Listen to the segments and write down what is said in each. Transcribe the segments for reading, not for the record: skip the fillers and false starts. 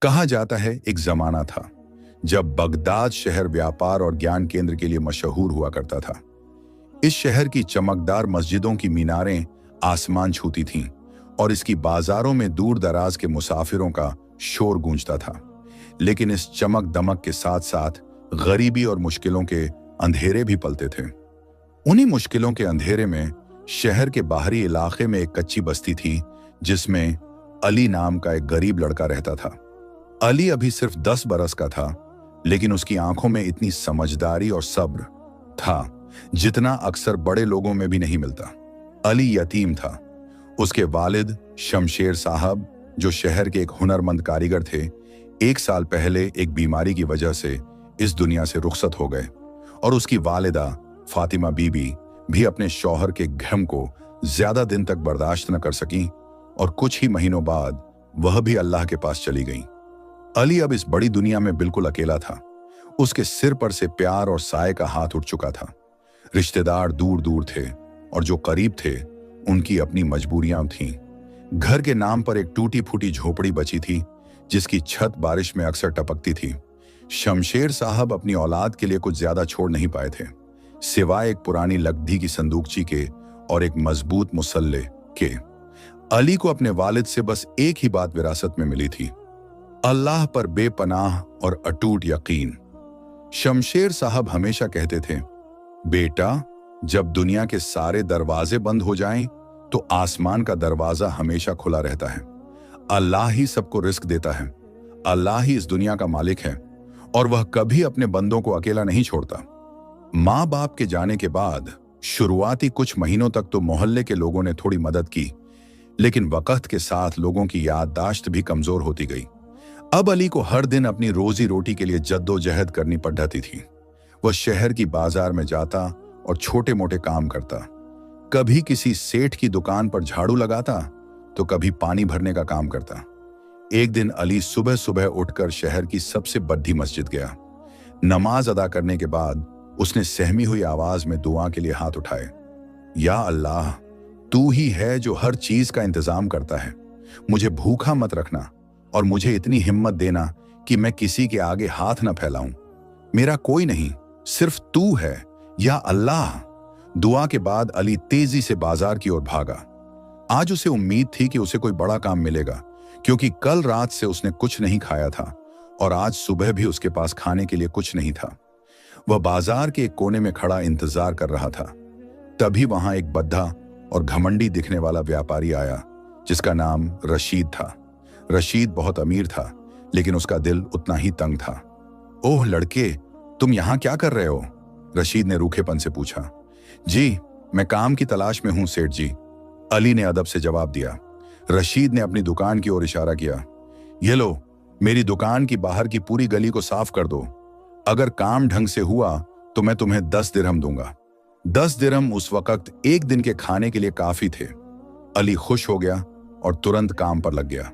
कहा जाता है एक जमाना था जब बगदाद शहर व्यापार और ज्ञान केंद्र के लिए मशहूर हुआ करता था। इस शहर की चमकदार मस्जिदों की मीनारें आसमान छूती थीं और इसकी बाजारों में दूर दराज के मुसाफिरों का शोर गूंजता था। लेकिन इस चमक दमक के साथ साथ गरीबी और मुश्किलों के अंधेरे भी पलते थे। उन्हीं मुश्किलों के अंधेरे में शहर के बाहरी इलाके में एक कच्ची बस्ती थी जिसमें अली नाम का एक गरीब लड़का रहता था। अली अभी सिर्फ 10 बरस का था, लेकिन उसकी आंखों में इतनी समझदारी और सब्र था जितना अक्सर बड़े लोगों में भी नहीं मिलता। अली यतीम था। उसके वालिद शमशेर साहब, जो शहर के एक हुनरमंद कारीगर थे, 1 साल पहले एक बीमारी की वजह से इस दुनिया से रुखसत हो गए और उसकी वालिदा फातिमा बीबी भी अपने शौहर के गम को ज्यादा दिन तक बर्दाश्त न कर सकी और कुछ ही महीनों बाद वह भी अल्लाह के पास चली गईं। अली अब इस बड़ी दुनिया में बिल्कुल अकेला था। उसके सिर पर से प्यार और साए का हाथ उठ चुका था। रिश्तेदार दूर दूर थे और जो करीब थे उनकी अपनी मजबूरियां थीं। घर के नाम पर एक टूटी फूटी झोपड़ी बची थी जिसकी छत बारिश में अक्सर टपकती थी। शमशेर साहब अपनी औलाद के लिए कुछ ज्यादा छोड़ नहीं पाए थे, सिवाय एक पुरानी लकड़ी की संदूकची के और एक मजबूत मुसल्ले के। अली को अपने वालिद से बस एक ही बात विरासत में मिली थी, अल्लाह पर बेपनाह और अटूट यकीन। शमशेर साहब हमेशा कहते थे, बेटा, जब दुनिया के सारे दरवाजे बंद हो जाएं, तो आसमान का दरवाजा हमेशा खुला रहता है। अल्लाह ही सबको रिस्क देता है। अल्लाह ही इस दुनिया का मालिक है और वह कभी अपने बंदों को अकेला नहीं छोड़ता। माँ बाप के जाने के बाद शुरुआती कुछ महीनों तक तो मोहल्ले के लोगों ने थोड़ी मदद की, लेकिन वक्त के साथ लोगों की याददाश्त भी कमजोर होती गई। अब अली को हर दिन अपनी रोजी रोटी के लिए जद्दोजहद करनी पड़ जाती थी। वह शहर की बाजार में जाता और छोटे मोटे काम करता। कभी किसी सेठ की दुकान पर झाड़ू लगाता तो कभी पानी भरने का काम करता। एक दिन अली सुबह सुबह उठकर शहर की सबसे बड़ी मस्जिद गया। नमाज अदा करने के बाद उसने सहमी हुई आवाज में दुआ के लिए हाथ उठाए। या अल्लाह, तू ही है जो हर चीज का इंतजाम करता है। मुझे भूखा मत रखना और मुझे इतनी हिम्मत देना कि मैं किसी के आगे हाथ न फैलाऊं। मेरा कोई नहीं, सिर्फ तू है, या अल्लाह। दुआ के बाद अली तेजी से बाजार की ओर भागा। आज उसे उम्मीद थी कि उसे कोई बड़ा काम मिलेगा, क्योंकि कल रात से उसने कुछ नहीं खाया था और आज सुबह भी उसके पास खाने के लिए कुछ नहीं था। वह बाजार के एक कोने में खड़ा इंतजार कर रहा था। तभी वहां एक बद्धा और घमंडी दिखने वाला व्यापारी आया जिसका नाम रशीद था। रशीद बहुत अमीर था, लेकिन उसका दिल उतना ही तंग था। ओह लड़के, तुम यहां क्या कर रहे हो? रशीद ने रूखेपन से पूछा। जी, मैं काम की तलाश में हूं सेठ जी, अली ने अदब से जवाब दिया। रशीद ने अपनी दुकान की ओर इशारा किया। ये लो, मेरी दुकान की बाहर की पूरी गली को साफ कर दो। अगर काम ढंग से हुआ तो मैं तुम्हें 10 दिरहम दूंगा। 10 दिरहम उस वक्त एक दिन के खाने के लिए काफी थे। अली खुश हो गया और तुरंत काम पर लग गया।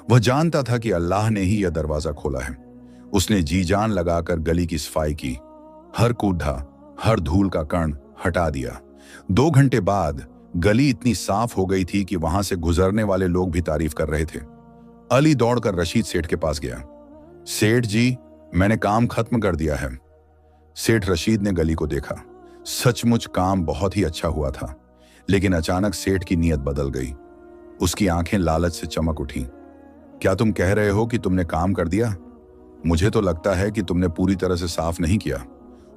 वह जानता था कि अल्लाह ने ही यह दरवाजा खोला है। उसने जी जान लगाकर गली की सफाई की, हर कूड़ा, हर धूल का कण हटा दिया। 2 घंटे बाद गली इतनी साफ हो गई थी कि वहां से गुजरने वाले लोग भी तारीफ कर रहे थे। अली दौड़कर रशीद सेठ के पास गया। सेठ जी, मैंने काम खत्म कर दिया है। सेठ रशीद ने गली को देखा। सचमुच काम बहुत ही अच्छा हुआ था, लेकिन अचानक सेठ की नीयत बदल गई। उसकी आंखें लालच से चमक उठी। क्या तुम कह रहे हो कि तुमने काम कर दिया? मुझे तो लगता है कि तुमने पूरी तरह से साफ नहीं किया,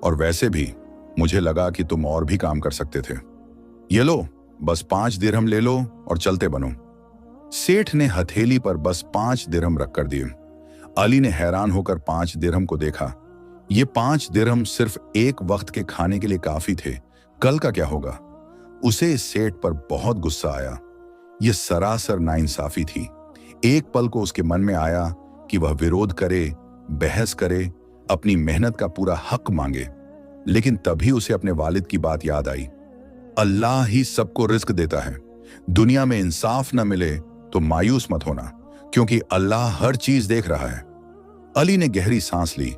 और वैसे भी मुझे लगा कि तुम और भी काम कर सकते थे। ये लो, बस 5 दिरहम ले लो और चलते बनो। सेठ ने हथेली पर बस 5 दिरहम रख कर दिए। अली ने हैरान होकर 5 दिरहम को देखा। ये 5 दिरहम सिर्फ एक वक्त के खाने के लिए काफी थे। कल का क्या होगा? उसे इस सेठ पर बहुत गुस्सा आया। यह सरासर नाइंसाफी थी। एक पल को उसके मन में आया कि वह विरोध करे, बहस करे, अपनी मेहनत का पूरा हक मांगे, लेकिन तभी उसे अपने वालिद की बात याद आई। अल्लाह ही सबको रिस्क देता है। दुनिया में इंसाफ न मिले तो मायूस मत होना, क्योंकि अल्लाह हर चीज देख रहा है। अली ने गहरी सांस ली।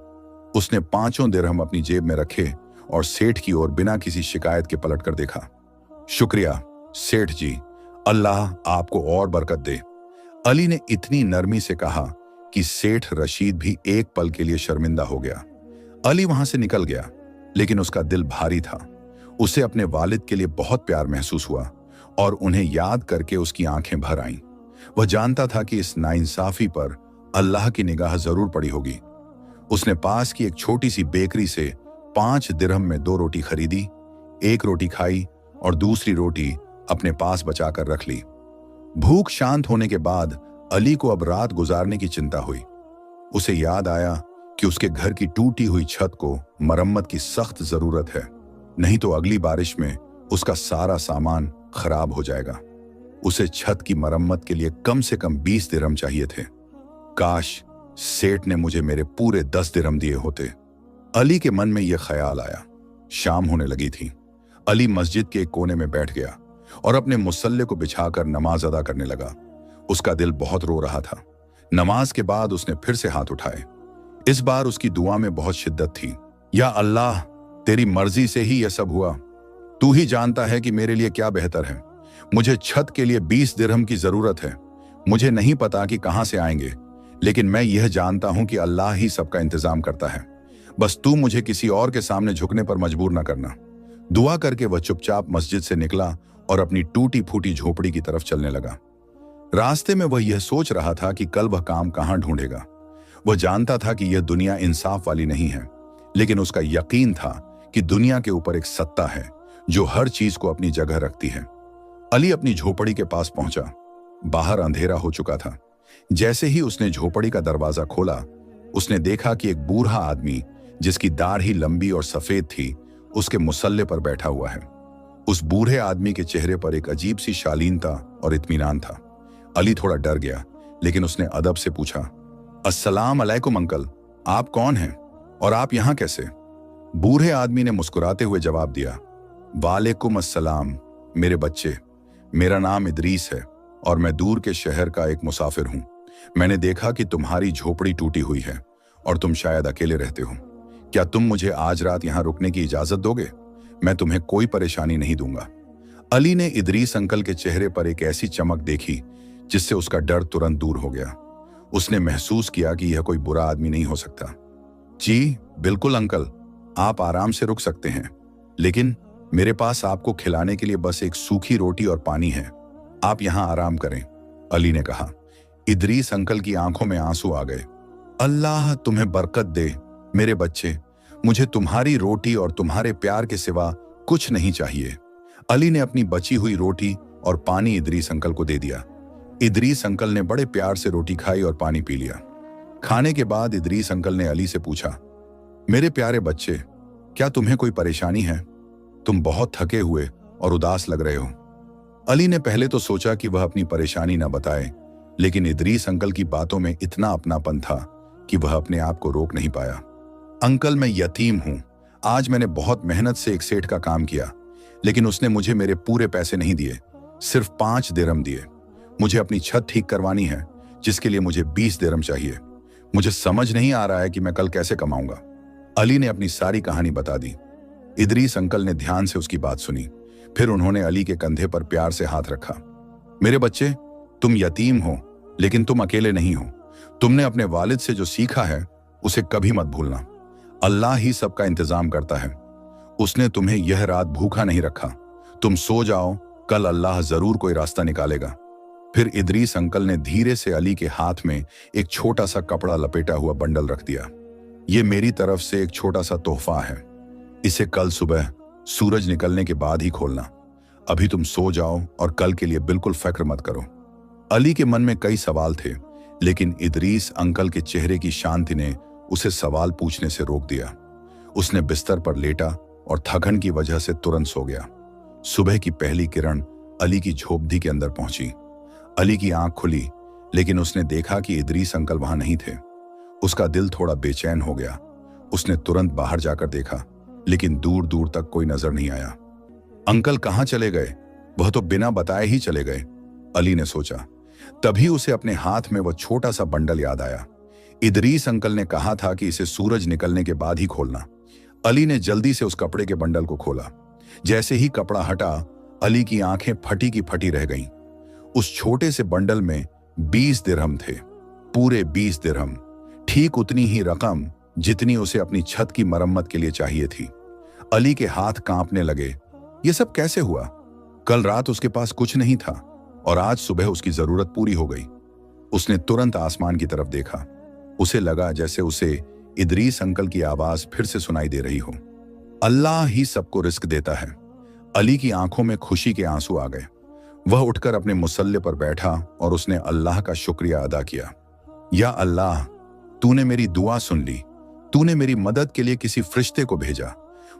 उसने 5 दिरहम अपनी जेब में रखे और सेठ की ओर बिना किसी शिकायत के पलट कर देखा। शुक्रिया सेठ जी, अल्लाह आपको और बरकत दे। अली ने इतनी नरमी से कहा कि सेठ रशीद भी एक पल के लिए शर्मिंदा हो गया। अली वहां से निकल गया, लेकिन उसका दिल भारी था। उसे अपने वालिद के लिए बहुत प्यार महसूस हुआ और उन्हें याद करके उसकी आंखें भर आईं। वह जानता था कि इस नाइंसाफी पर अल्लाह की निगाह जरूर पड़ी होगी। उसने पास की एक छोटी सी बेकरी से 5 दिरहम में 2 रोटी खरीदी, एक रोटी खाई और दूसरी रोटी अपने पास बचाकर रख ली। भूख शांत होने के बाद अली को अब रात गुजारने की चिंता हुई। उसे याद आया कि उसके घर की टूटी हुई छत को मरम्मत की सख्त जरूरत है, नहीं तो अगली बारिश में उसका सारा सामान खराब हो जाएगा। उसे छत की मरम्मत के लिए कम से कम 20 दिरहम चाहिए थे। काश सेठ ने मुझे मेरे पूरे 10 दिरहम दिए होते। अली के मन में यह ख्याल आया। शाम होने लगी थी। अली मस्जिद के एक कोने में बैठ गया और अपने मुसल्ले को बिछाकर नमाज अदा करने लगा। उसका दिल बहुत रो रहा था। नमाज के बाद उसने फिर से हाथ उठाए। इस बार उसकी दुआ में बहुत शिद्दत थी। या अल्लाह, तेरी मर्जी से ही यह सब हुआ। तू ही जानता है कि मेरे लिए क्या बेहतर है। मुझे छत के लिए 20 दिरहम की जरूरत है। मुझे नहीं पता कि कहां से आएंगे, लेकिन मैं यह जानता हूं कि अल्लाह ही सबका इंतजाम करता है। बस तू मुझे किसी और के सामने झुकने पर मजबूर न करना। दुआ करके वह चुपचाप मस्जिद से निकला और अपनी टूटी फूटी झोपड़ी की तरफ चलने लगा। रास्ते में वह यह सोच रहा था कि कल वह काम कहां ढूंढेगा। वह जानता था कि यह दुनिया इंसाफ वाली नहीं है, लेकिन उसका यकीन था कि दुनिया के ऊपर एक सत्ता है जो हर चीज को अपनी जगह रखती है। अली अपनी झोपड़ी के पास पहुंचा। बाहर अंधेरा हो चुका था। जैसे ही उसने झोपड़ी का दरवाजा खोला, उसने देखा कि एक बूढ़ा आदमी, जिसकी दाढ़ी लंबी और सफेद थी, उसके मुसल्ले पर बैठा हुआ है। उस बूढ़े आदमी के चेहरे पर एक अजीब सी शालीनता और इत्मीनान था। अली थोड़ा डर गया, लेकिन उसने अदब से पूछा, अस्सलाम अलैकुम अंकल, आप कौन हैं और आप यहां कैसे? बूढ़े आदमी ने मुस्कुराते हुए जवाब दिया, वालेकुम अस्सलाम मेरे बच्चे, मेरा नाम इदरीस है और मैं दूर के शहर का एक मुसाफिर हूं। मैंने देखा कि तुम्हारी झोपड़ी टूटी हुई है और तुम शायद अकेले रहते हो। क्या तुम मुझे आज रात यहां रुकने की इजाजत दोगे? मैं तुम्हें कोई परेशानी नहीं दूंगा। अली ने इदरीस अंकल के चेहरे पर एक ऐसी चमक देखी जिससे उसका डर तुरंत दूर हो गया। उसने महसूस किया कि यह कोई बुरा आदमी नहीं हो सकता। जी बिल्कुल अंकल, आप आराम से रुक सकते हैं, लेकिन मेरे पास आपको खिलाने के लिए बस एक सूखी रोटी और पानी है। आप यहां आराम करें, अली ने कहा। इदरीस अंकल की आंखों में आंसू आ गए। अल्लाह तुम्हें बरकत दे मेरे बच्चे, मुझे तुम्हारी रोटी और तुम्हारे प्यार के सिवा कुछ नहीं चाहिए। अली ने अपनी बची हुई रोटी और पानी इदरीस अंकल को दे दिया। इदरीस अंकल ने बड़े प्यार से रोटी खाई और पानी पी लिया। खाने के बाद इदरीस अंकल ने अली से पूछा, मेरे प्यारे बच्चे, क्या तुम्हें कोई परेशानी है? तुम बहुत थके हुए और उदास लग रहे हो। अली ने पहले तो सोचा कि वह अपनी परेशानी न बताए, लेकिन इदरीस अंकल की बातों में इतना अपनापन था कि वह अपने आप को रोक नहीं पाया। अंकल, मैं यतीम हूं। आज मैंने बहुत मेहनत से एक सेठ का काम किया, लेकिन उसने मुझे मेरे पूरे पैसे नहीं दिए, सिर्फ 5 दिरहम दिए। मुझे अपनी छत ठीक करवानी है, जिसके लिए मुझे 20 दिरहम चाहिए। मुझे समझ नहीं आ रहा है कि मैं कल कैसे कमाऊंगा। अली ने अपनी सारी कहानी बता दी। इदरीस अंकल ने ध्यान से उसकी बात सुनी। फिर उन्होंने अली के कंधे पर प्यार से हाथ रखा। मेरे बच्चे, तुम यतीम हो, लेकिन तुम अकेले नहीं हो। तुमने अपने वालिद से जो सीखा है उसे कभी मत भूलना। अल्लाह ही सबका इंतजाम करता है। उसने तुम्हें यह रात भूखा नहीं रखा। तुम सो जाओ, कल अल्लाह जरूर कोई रास्ता निकालेगा। फिर इदरीस अंकल ने धीरे से अली के हाथ में एक छोटा सा कपड़ा लपेटा हुआ बंडल रख दिया। ये मेरी तरफ से एक छोटा सा तोहफा है। इसे कल सुबह सूरज निकलने के बाद ही खोलना। अभी तुम सो जाओ और कल के लिए बिल्कुल फिक्र मत करो। अली के मन में कई सवाल थे, लेकिन इदरीस अंकल के चेहरे की शांति ने उसे सवाल पूछने से रोक दिया। उसने बिस्तर पर लेटा और थकन की वजह से तुरंत सो गया। सुबह की पहली किरण अली की झोपड़ी के अंदर पहुंची। अली की आंख खुली, लेकिन उसने देखा कि इदरीस अंकल वहां नहीं थे। उसका दिल थोड़ा बेचैन हो गया। उसने तुरंत बाहर जाकर देखा, लेकिन दूर दूर तक कोई नजर नहीं आया। अंकल कहां चले गए? वह तो बिना बताए ही चले गए, अली ने सोचा। तभी उसे अपने हाथ में वह छोटा सा बंडल याद आया। इदरीस अंकल ने कहा था कि इसे सूरज निकलने के बाद ही खोलना। अली ने जल्दी से उस कपड़े के बंडल को खोला। जैसे ही कपड़ा हटा, अली की आंखें फटी की फटी रह गईं। उस छोटे से बंडल में 20 दिरहम थे। पूरे 20 दिरहम, ठीक उतनी ही रकम जितनी उसे अपनी छत की मरम्मत के लिए चाहिए थी। अली के हाथ कांपने लगे। यह सब कैसे हुआ? कल रात उसके पास कुछ नहीं था और आज सुबह उसकी जरूरत पूरी हो गई। उसने तुरंत आसमान की तरफ देखा। उसे लगा जैसे उसे इदरीस अंकल की आवाज फिर से सुनाई दे रही हो। अल्लाह ही सबको रिस्क देता है। अली की आंखों में खुशी के आंसू आ गए। वह उठकर अपने मुसल्ले पर बैठा और उसने अल्लाह का शुक्रिया अदा किया। या अल्लाह, तूने मेरी दुआ सुन ली। तूने मेरी मदद के लिए किसी फरिश्ते को भेजा।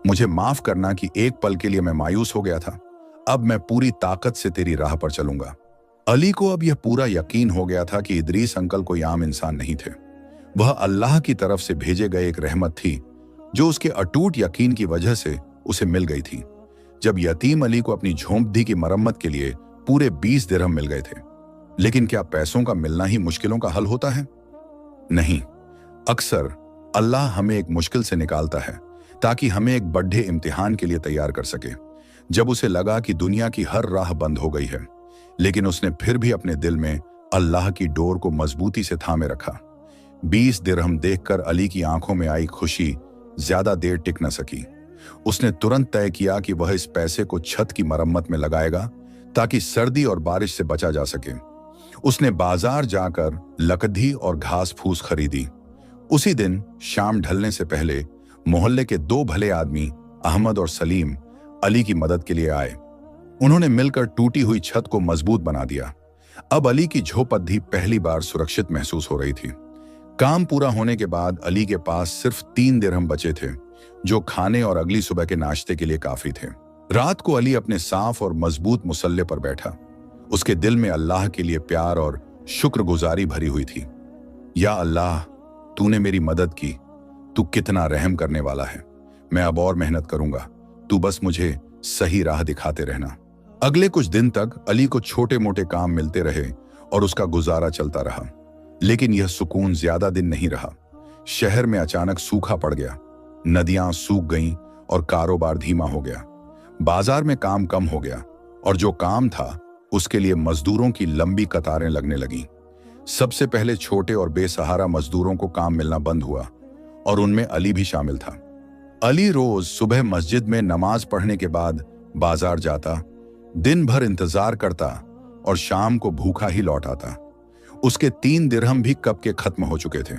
मुझे माफ करना कि एक पल के लिए मैं मायूस हो गया था। अब मैं पूरी ताकत से तेरी राह पर चलूंगा। अली को अब यह पूरा यकीन हो गया था कि इदरीस अंकल कोई आम इंसान नहीं थे। वह अल्लाह की तरफ से भेजे गए एक रहमत थी जो उसके अटूट यकीन की वजह से उसे मिल गई थी। जब यतीम अली को अपनी झोंपड़ी की मरम्मत के लिए पूरे 20 दिरहम मिल गए थे। लेकिन क्या पैसों का मिलना ही मुश्किलों का हल होता है? नहीं। अक्सर अल्लाह हमें एक मुश्किल से निकालता है ताकि हमें एक बड़े इम्तिहान के लिए तैयार कर सके। जब उसे लगा कि दुनिया की हर राह बंद हो गई है, लेकिन उसने फिर भी अपने दिल में अल्लाह की डोर को मजबूती से थामे रखा। 20 दिरहम देखकर अली की आंखों में आई खुशी ज्यादा देर टिक न सकी। उसने तुरंत तय किया कि वह इस पैसे को छत की मरम्मत में लगाएगा ताकि सर्दी और बारिश से बचा जा सके। उसने बाजार जाकर लकड़ी और घास फूस खरीदी। उसी दिन शाम ढलने से पहले मोहल्ले के 2 भले आदमी अहमद और सलीम अली की मदद के लिए आए। उन्होंने मिलकर टूटी हुई छत को मजबूत बना दिया। अब अली की झोपड़ी पहली बार सुरक्षित महसूस हो रही थी। काम पूरा होने के बाद अली के पास सिर्फ 3 दिरहम बचे थे, जो खाने और अगली सुबह के नाश्ते के लिए काफी थे। रात को अली अपने साफ और मजबूत मुसल्ले पर बैठा। उसके दिल में अल्लाह के लिए प्यार और शुक्रगुजारी भरी हुई थी। या अल्लाह, तूने मेरी मदद की। तू कितना रहम करने वाला है। मैं अब और मेहनत करूंगा। तू बस मुझे सही राह दिखाते रहना। अगले कुछ दिन तक अली को छोटे मोटे काम मिलते रहे और उसका गुजारा चलता रहा। लेकिन यह सुकून ज्यादा दिन नहीं रहा। शहर में अचानक सूखा पड़ गया। नदियां सूख गईं और कारोबार धीमा हो गया। बाजार में काम कम हो गया और जो काम था उसके लिए मजदूरों की लंबी कतारें लगने लगीं। सबसे पहले छोटे और बेसहारा मजदूरों को काम मिलना बंद हुआ और उनमें अली भी शामिल था। अली रोज सुबह मस्जिद में नमाज पढ़ने के बाद बाजार जाता, दिन भर इंतजार करता और शाम को भूखा ही लौट आता। उसके 3 दिरहम भी कब के खत्म हो चुके थे।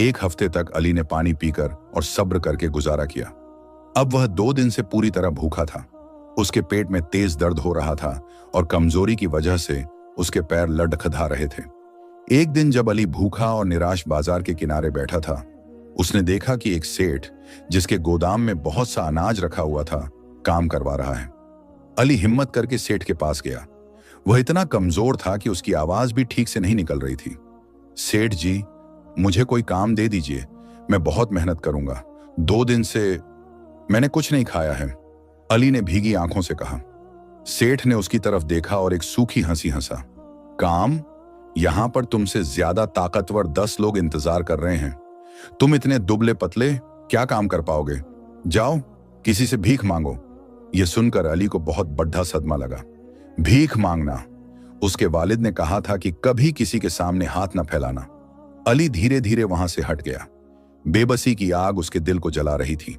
1 हफ्ते तक अली ने पानी पीकर और सब्र करके गुजारा किया। अब वह 2 दिन से पूरी तरह भूखा था। उसके पेट में तेज दर्द हो रहा था और कमजोरी की वजह से उसके पैर लड़खड़ा रहे थे। एक दिन जब अली भूखा और निराश बाजार के किनारे बैठा था, उसने देखा कि एक सेठ जिसके गोदाम में बहुत सा अनाज रखा हुआ था, काम करवा रहा है। अली हिम्मत करके सेठ के पास गया। वह इतना कमजोर था कि उसकी आवाज भी ठीक से नहीं निकल रही थी। सेठ जी, मुझे कोई काम दे दीजिए। मैं बहुत मेहनत करूंगा। 2 दिन से मैंने कुछ नहीं खाया है, अली ने भीगी आंखों से कहा। सेठ ने उसकी तरफ देखा और एक सूखी हंसी हंसा। काम? यहां पर तुमसे ज्यादा ताकतवर 10 लोग इंतजार कर रहे हैं। तुम इतने दुबले पतले क्या काम कर पाओगे? जाओ, किसी से भीख मांगो। यह सुनकर अली को बहुत बड़ा सदमा लगा। भीख मांगना? उसके वालिद ने कहा था कि कभी किसी के सामने हाथ न फैलाना। अली धीरे धीरे वहां से हट गया। बेबसी की आग उसके दिल को जला रही थी।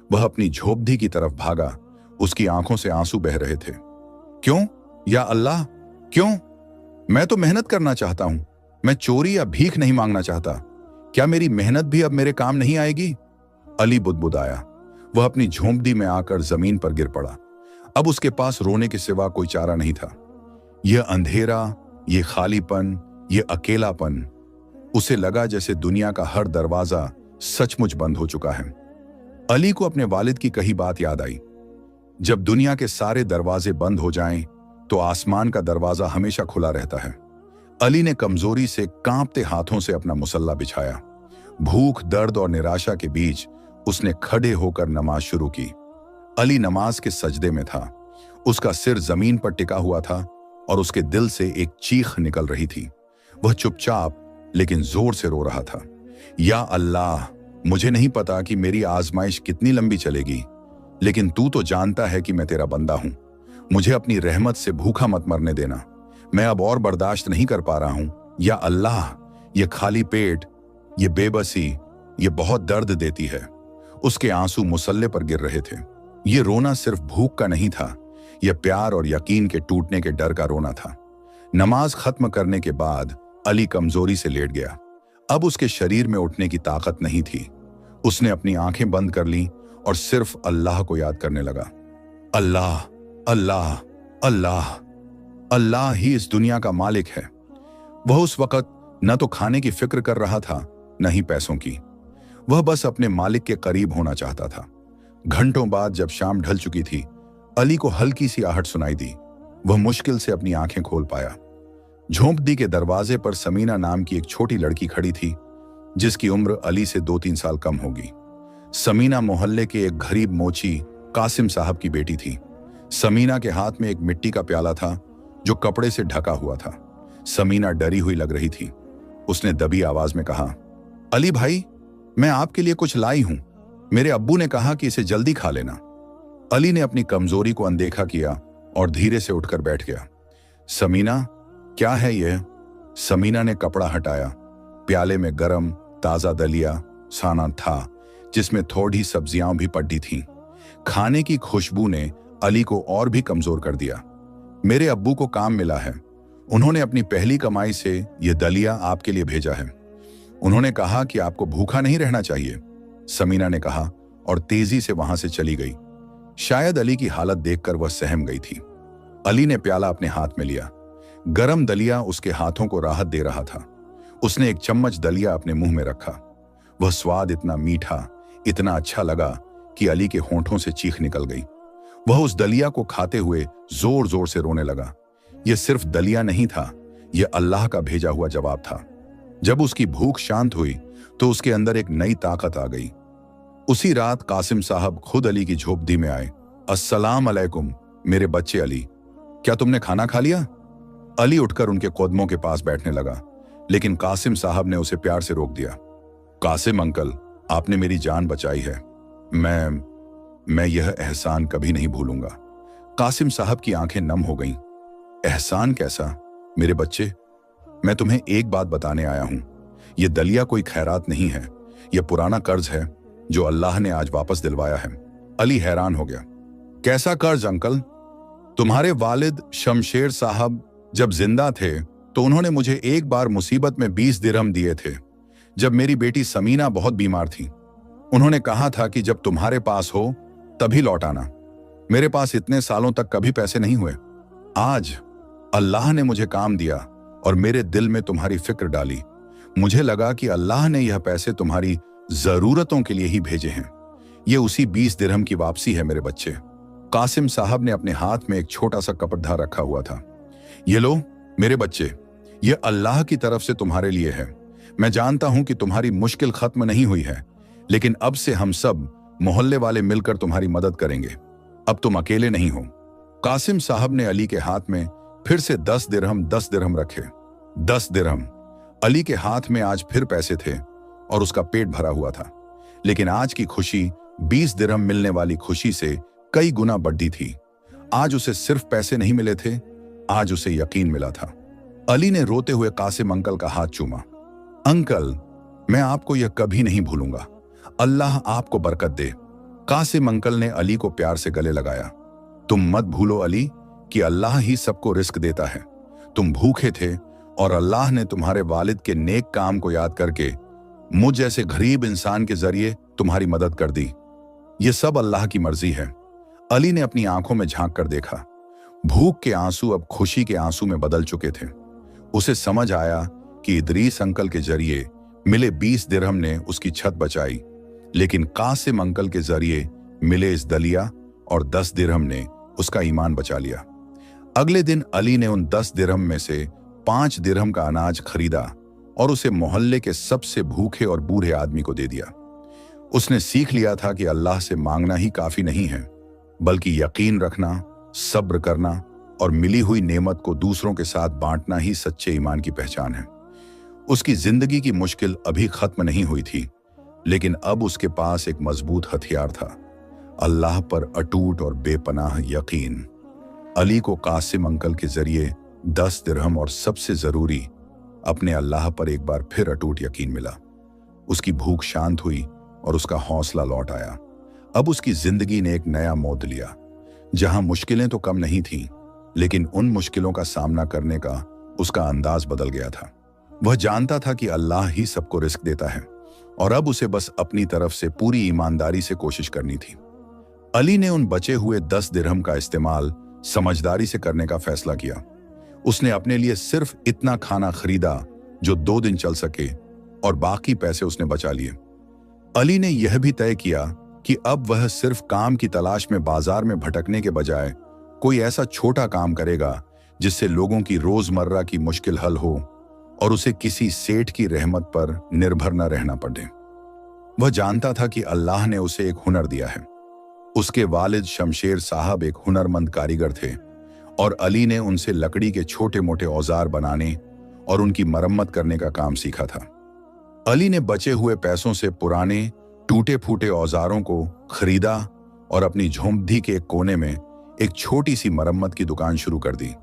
वह अपनी झोपड़ी की तरफ भागा। उसकी आंखों से आंसू बह रहे थे। क्यों? या अल्लाह, क्यों? मैं तो मेहनत करना चाहता हूं। मैं चोरी या भीख नहीं मांगना चाहता। क्या मेरी मेहनत भी अब मेरे काम नहीं आएगी? अली बुदबुदाया। वह अपनी झोंपड़ी में आकर जमीन पर गिर पड़ा। अब उसके पास रोने के सिवा कोई चारा नहीं था। यह अंधेरा, यह खालीपन, यह अकेलापन, उसे लगा जैसे दुनिया का हर दरवाजा सचमुच बंद हो चुका है। अली को अपने वालिद की कही बात याद आई। जब दुनिया के सारे दरवाजे बंद हो जाएं, तो आसमान का दरवाजा हमेशा खुला रहता है। अली ने कमजोरी से कांपते हाथों से अपना मुसल्ला बिछाया। भूख, दर्द और निराशा के बीच उसने खड़े होकर नमाज शुरू की। अली नमाज के सजदे में था। उसका सिर जमीन पर टिका हुआ था और उसके दिल से एक चीख निकल रही थी। वह चुपचाप लेकिन जोर से रो रहा था। या अल्लाह, मुझे नहीं पता कि मेरी आजमाइश कितनी लंबी चलेगी, लेकिन तू तो जानता है कि मैं तेरा बंदा हूं। मुझे अपनी रहमत से भूखा मत मरने देना। मैं अब और बर्दाश्त नहीं कर पा रहा हूं। या अल्लाह, ये खाली पेट, ये बेबसी, ये बहुत दर्द देती है। उसके आंसू मुसल्ले पर गिर रहे थे। ये रोना सिर्फ भूख का नहीं था, यह प्यार और यकीन के टूटने के डर का रोना था। नमाज खत्म करने के बाद अली कमजोरी से लेट गया। अब उसके शरीर में उठने की ताकत नहीं थी। उसने अपनी आंखें बंद कर लीं और सिर्फ अल्लाह को याद करने लगा। अल्लाह, अल्लाह, अल्लाह। अल्लाह ही इस दुनिया का मालिक है। वह उस वक्त न तो खाने की फिक्र कर रहा था, न ही पैसों की। वह बस अपने मालिक के करीब होना चाहता था। घंटों बाद जब शाम ढल चुकी थी, अली को हल्की सी आहट सुनाई दी। वह मुश्किल से अपनी आंखें खोल पाया। झोंपड़ी के दरवाजे पर समीना नाम की एक छोटी लड़की खड़ी थी, जिसकी उम्र अली से 2-3 साल कम होगी। समीना मोहल्ले के एक गरीब मोची कासिम साहब की बेटी थी। समीना के हाथ में एक मिट्टी का प्याला था जो कपड़े से ढका हुआ था। समीना डरी हुई लग रही थी। उसने दबी आवाज में कहा, अली भाई, मैं आपके लिए कुछ लाई हूं। मेरे अब्बू ने कहा कि इसे जल्दी खा लेना। अली ने अपनी कमजोरी को अनदेखा किया और धीरे से उठकर बैठ गया। समीना, क्या है यह? समीना ने कपड़ा हटाया। प्याले में गरम ताजा दलिया साना था, जिसमें थोड़ी सब्जियां भी पड़ी थीं। खाने की खुशबू ने अली को और भी कमजोर कर दिया। मेरे अब्बू को काम मिला है। उन्होंने अपनी पहली कमाई से यह दलिया आपके लिए भेजा है। उन्होंने कहा कि आपको भूखा नहीं रहना चाहिए, समीना ने कहा और तेजी से वहां से चली गई। शायद अली की हालत देखकर वह सहम गई थी। अली ने प्याला अपने हाथ में लिया। गरम दलिया उसके हाथों को राहत दे रहा था। उसने एक चम्मच दलिया अपने मुंह में रखा। वह स्वाद इतना मीठा, इतना अच्छा लगा कि अली के होंठों से चीख निकल गई। वह उस दलिया को खाते हुए जोर जोर से रोने लगा। यह सिर्फ दलिया नहीं था, यह अल्लाह का भेजा हुआ जवाब था। जब उसकी भूख शांत हुई तो उसके अंदर एक नई ताकत आ गई। उसी रात कासिम साहब खुद अली की झोपड़ी में आए। अस्सलाम अलैकुम मेरे बच्चे अली, क्या तुमने खाना खा लिया? अली उठकर उनके कदमों के पास बैठने लगा, लेकिन कासिम साहब ने उसे प्यार से रोक दिया। कासिम अंकल, आपने मेरी जान बचाई है। मैं यह एहसान कभी नहीं भूलूंगा। कासिम साहब की आंखें नम हो गईं। एहसान कैसा? मेरे बच्चे, मैं तुम्हें एक बात बताने आया हूं। यह दलिया कोई खैरात नहीं है, यह पुराना कर्ज है जो अल्लाह ने आज वापस दिलवाया है। अली हैरान हो गया। कैसा कर्ज अंकल? तुम्हारे वालिद शमशेर साहब जब जिंदा थे तो उन्होंने मुझे एक बार मुसीबत में 20 दिरहम दिए थे, जब मेरी बेटी समीना बहुत बीमार थी। उन्होंने कहा था कि जब तुम्हारे पास हो तभी लौटाना। मेरे पास इतने सालों तक कभी पैसे नहीं हुए। आज अल्लाह ने मुझे काम दिया और मेरे दिल में तुम्हारी फिक्र डाली। मुझे लगा कि अल्लाह ने यह पैसे तुम्हारी जरूरतों के लिए ही भेजे हैं। ये उसी 20 दिरहम की वापसी है मेरे बच्चे। कासिम साहब ने अपने हाथ में एक छोटा सा कपड़धार रखा हुआ था। ये लो मेरे बच्चे, ये अल्लाह की तरफ से तुम्हारे लिए है। मैं जानता हूं कि तुम्हारी मुश्किल खत्म नहीं हुई है, लेकिन अब से हम सब मोहल्ले वाले मिलकर तुम्हारी मदद करेंगे। अब तुम अकेले नहीं हो। कासिम साहब ने अली के हाथ में फिर से 10 दिरहम रखे। 10 दिरहम। अली के हाथ में आज फिर पैसे थे और उसका पेट भरा हुआ था। लेकिन आज की खुशी 20 दिरहम मिलने वाली खुशी से कई गुना बढ़ी थी। आज उसे सिर्फ पैसे नहीं मिले थे, आज उसे यकीन मिला था। अली ने रोते हुए कासिम अंकल का हाथ चूमा। अंकल, मैं आपको यह कभी नहीं भूलूंगा। अल्लाह आपको बरकत दे। कासिम अंकल ने अली को प्यार से गले लगाया। तुम मत भूलो अली कि अल्लाह ही सबको रिस्क देता है। तुम भूखे थे और अल्लाह ने तुम्हारे वालिद के नेक काम को याद करके मुझ जैसे गरीब इंसान के जरिए तुम्हारी मदद कर दी। ये सब अल्लाह की मर्जी है। अली ने अपनी आंखों में झांक कर देखा। भूख के आंसू अब खुशी के आंसू में बदल चुके थे। उसे समझ आया कि इदरीस अंकल के जरिए मिले 20 दिरहम ने उसकी छत बचाई, लेकिन कासिम अंकल के जरिए मिले इस दलिया और 10 दिरहम ने उसका ईमान बचा लिया। अगले दिन अली ने उन 10 दिरहम में से 5 दिरहम का अनाज खरीदा और उसे मोहल्ले के सबसे भूखे और बूढ़े आदमी को दे दिया। उसने सीख लिया था कि अल्लाह से मांगना ही काफी नहीं है, बल्कि यकीन रखना, सब्र करना और मिली हुई नेमत को दूसरों के साथ बांटना ही सच्चे ईमान की पहचान है। उसकी जिंदगी की मुश्किल अभी खत्म नहीं हुई थी, लेकिन अब उसके पास एक मजबूत हथियार था, अल्लाह पर अटूट और बेपनाह यकीन। अली को कासिम अंकल के जरिए 10 दिरहम और सबसे जरूरी अपने अल्लाह पर एक बार फिर अटूट यकीन मिला। उसकी भूख शांत हुई और उसका हौसला लौट आया। अब उसकी जिंदगी ने एक नया मोड़ लिया, जहां मुश्किलें तो कम नहीं थीं, लेकिन उन मुश्किलों का सामना करने का उसका अंदाज बदल गया था। वह जानता था कि अल्लाह ही सबको रिस्क देता है और अब उसे बस अपनी तरफ से पूरी ईमानदारी से कोशिश करनी थी। अली ने उन बचे हुए 10 दिरहम का इस्तेमाल समझदारी से करने का फैसला किया। उसने अपने लिए सिर्फ इतना खाना खरीदा जो 2 दिन चल सके और बाकी पैसे उसने बचा लिए। अली ने यह भी तय किया कि अब वह सिर्फ काम की तलाश में बाजार में भटकने के बजाय कोई ऐसा छोटा काम करेगा जिससे लोगों की रोजमर्रा की मुश्किल हल हो और उसे किसी सेठ की रहमत पर निर्भर न रहना पड़े। वह जानता था कि अल्लाह ने उसे एक हुनर दिया है। उसके वालिद शमशेर साहब एक हुनरमंद कारीगर थे और अली ने उनसे लकड़ी के छोटे मोटे औजार बनाने और उनकी मरम्मत करने का काम सीखा था। अली ने बचे हुए पैसों से पुराने टूटे फूटे औजारों को खरीदा और अपनी झोंपड़ी के एक कोने में एक छोटी सी मरम्मत की दुकान शुरू कर दी।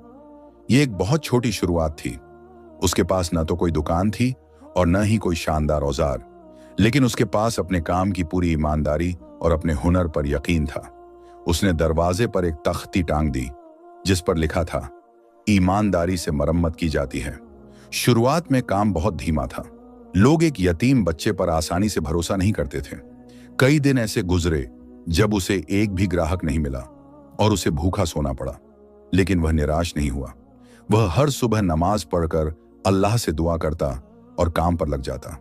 ये एक बहुत छोटी शुरुआत थी। उसके पास न तो कोई दुकान थी और न ही कोई शानदार औजार, लेकिन उसके पास अपने काम की पूरी ईमानदारी और अपने हुनर पर यकीन था। उसने दरवाजे पर एक तख्ती टांग दी जिस पर लिखा था, ईमानदारी से मरम्मत की जाती है। शुरुआत में काम बहुत धीमा था। लोग एक यतीम बच्चे पर आसानी से भरोसा नहीं करते थे। कई दिन ऐसे गुजरे जब उसे एक भी ग्राहक नहीं मिला और उसे भूखा सोना पड़ा, लेकिन वह निराश नहीं हुआ। वह हर सुबह नमाज पढ़कर अल्लाह से दुआ करता और काम पर लग जाता।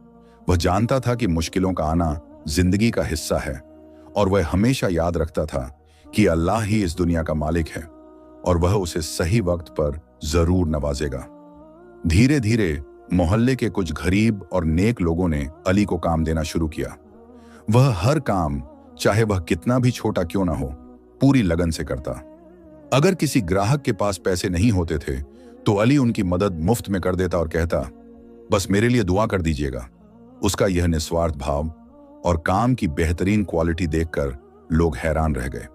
वह जानता था कि मुश्किलों का आना जिंदगी का हिस्सा है और वह हमेशा याद रखता था कि अल्लाह ही इस दुनिया का मालिक है और वह उसे सही वक्त पर जरूर नवाजेगा। धीरे धीरे मोहल्ले के कुछ गरीब और नेक लोगों ने अली को काम देना शुरू किया। वह हर काम, चाहे वह कितना भी छोटा क्यों ना हो, पूरी लगन से करता। अगर किसी ग्राहक के पास पैसे नहीं होते थे तो अली उनकी मदद मुफ्त में कर देता और कहता, बस मेरे लिए दुआ कर दीजिएगा। उसका यह निस्वार्थ भाव और काम की बेहतरीन क्वालिटी देखकर लोग हैरान रह गए।